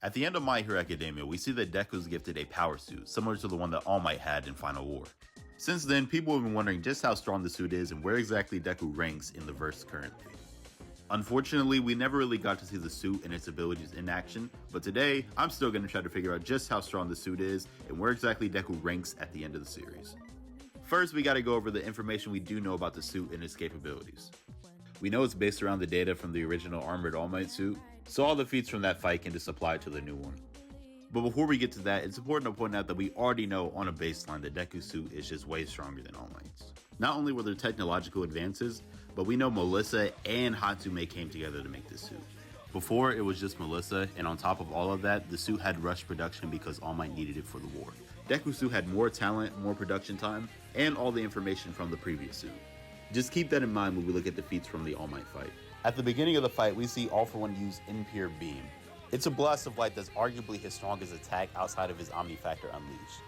At the end of My Hero Academia, we see that Deku's gifted a power suit, similar to the one that All Might had in Final War. Since then, people have been wondering just how strong the suit is and where exactly Deku ranks in the verse currently. Unfortunately, we never really got to see the suit and its abilities in action, but today, I'm still going to try to figure out just how strong the suit is and where exactly Deku ranks at the end of the series. First, we gotta go over the information we do know about the suit and its capabilities. We know it's based around the data from the original Armored All Might suit, so all the feats from that fight can just apply to the new one. But before we get to that, it's important to point out that we already know on a baseline that Deku's suit is just way stronger than All Might's. Not only were there technological advances, but we know Melissa and Hatsume came together to make this suit. Before, it was just Melissa, and on top of all of that, the suit had rushed production because All Might needed it for the war. Deku's suit had more talent, more production time, and all the information from the previous suit. Just keep that in mind when we look at the feats from the All Might fight. At the beginning of the fight, we see All For One use Impure Beam. It's a blast of light that's arguably his strongest attack outside of his Omnifactor Unleashed.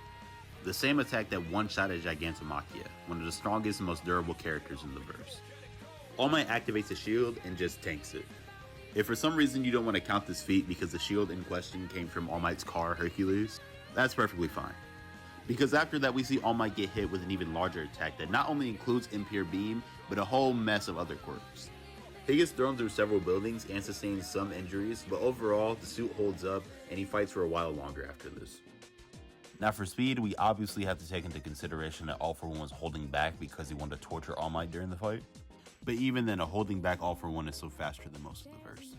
The same attack that one-shotted Gigantomachia, one of the strongest and most durable characters in the verse. All Might activates a shield and just tanks it. If for some reason you don't want to count this feat because the shield in question came from All Might's car, Hercules, that's perfectly fine. Because after that, we see All Might get hit with an even larger attack that not only includes Impure Beam, but a whole mess of other quirks. He gets thrown through several buildings and sustains some injuries, but overall, the suit holds up and he fights for a while longer after this. Now for speed, we obviously have to take into consideration that All For One was holding back because he wanted to torture All Might during the fight. But even then, a holding back All For One is still faster than most of the verse.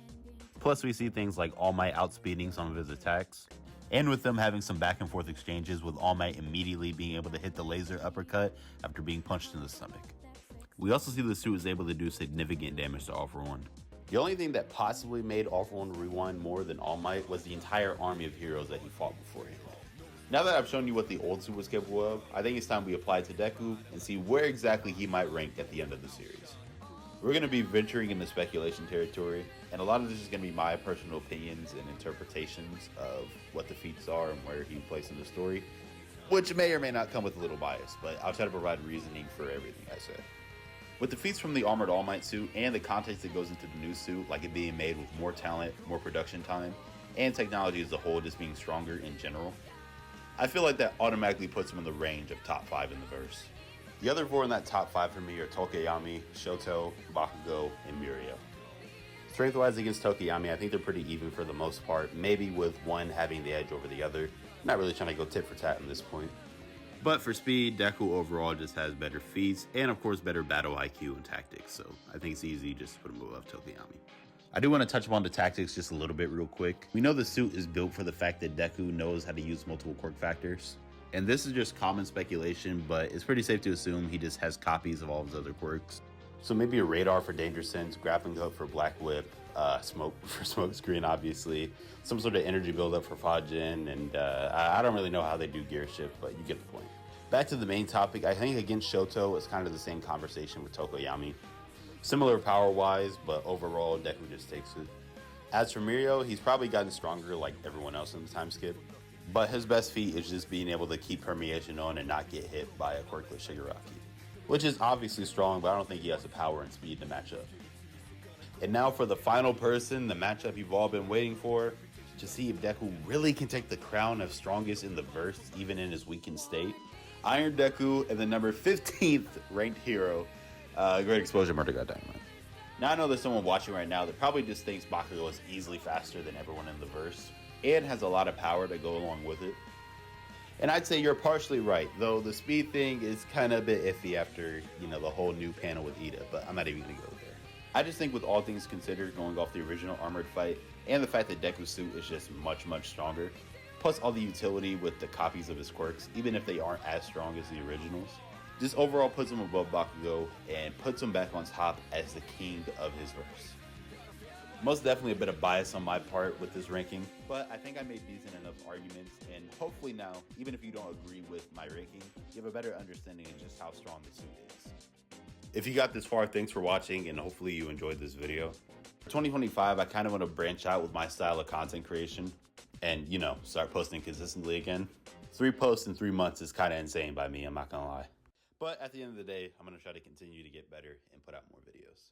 Plus, we see things like All Might outspeeding some of his attacks, and with them having some back and forth exchanges with All Might immediately being able to hit the laser uppercut after being punched in the stomach. We also see the suit is able to do significant damage to All For One. The only thing that possibly made All For One rewind more than All Might was the entire army of heroes that he fought beforehand. Now that I've shown you what the old suit was capable of, I think it's time we apply it to Deku and see where exactly he might rank at the end of the series. We're going to be venturing into speculation territory, and a lot of this is going to be my personal opinions and interpretations of what the feats are and where he plays in the story, which may or may not come with a little bias, but I'll try to provide reasoning for everything I say. With the feats from the Armored All Might suit and the context that goes into the new suit, like it being made with more talent, more production time, and technology as a whole just being stronger in general, I feel like that automatically puts him in the range of top 5 in the verse. The other 4 in that top 5 for me are Tokiyami, Shoto, Bakugo, and Mirio. Strength-wise against Tokiyami, I think they're pretty even for the most part, maybe with one having the edge over the other. Not really trying to go tit for tat at this point. But for speed, Deku overall just has better feats, and of course better battle IQ and tactics, so I think it's easy just to put him above Tokiyami. I do want to touch upon the tactics just a little bit real quick. We know the suit is built for the fact that Deku knows how to use multiple quirk factors. And this is just common speculation, but it's pretty safe to assume he just has copies of all of his other quirks. So maybe a radar for danger sense, grappling hook for black whip, smoke for smoke screen, obviously, some sort of energy buildup for Fajin, and I don't really know how they do gear shift, but you get the point. Back to the main topic, I think against Shoto, it's kind of the same conversation with Tokoyami. Similar power-wise, but overall, Deku just takes it. As for Mirio, he's probably gotten stronger like everyone else in the time skip. But his best feat is just being able to keep permeation on and not get hit by a quirkless Shigaraki. Which is obviously strong, but I don't think he has the power and speed to match up. And now for the final person, the matchup you've all been waiting for, to see if Deku really can take the crown of strongest in the verse, even in his weakened state. Iron Deku and the number 15th ranked hero, Great Explosion Murder God Dynamite. Now I know there's someone watching right now that probably just thinks Bakugo is easily faster than everyone in the verse, and has a lot of power to go along with it. And I'd say you're partially right, though the speed thing is kind of a bit iffy after, the whole new panel with Ida, but I'm not even going to go there. I just think with all things considered, going off the original armored fight, and the fact that Deku's suit is just much, much stronger, plus all the utility with the copies of his quirks, even if they aren't as strong as the originals, just overall puts him above Bakugo and puts him back on top as the king of his verse. Most definitely a bit of bias on my part with this ranking, but I think I made decent enough arguments, and hopefully now, even if you don't agree with my ranking, you have a better understanding of just how strong the suit is. If you got this far, thanks for watching, and hopefully you enjoyed this video. For 2025, I kind of want to branch out with my style of content creation, and start posting consistently again. 3 posts in 3 months is kind of insane by me, I'm not gonna lie. But at the end of the day, I'm gonna try to continue to get better and put out more videos.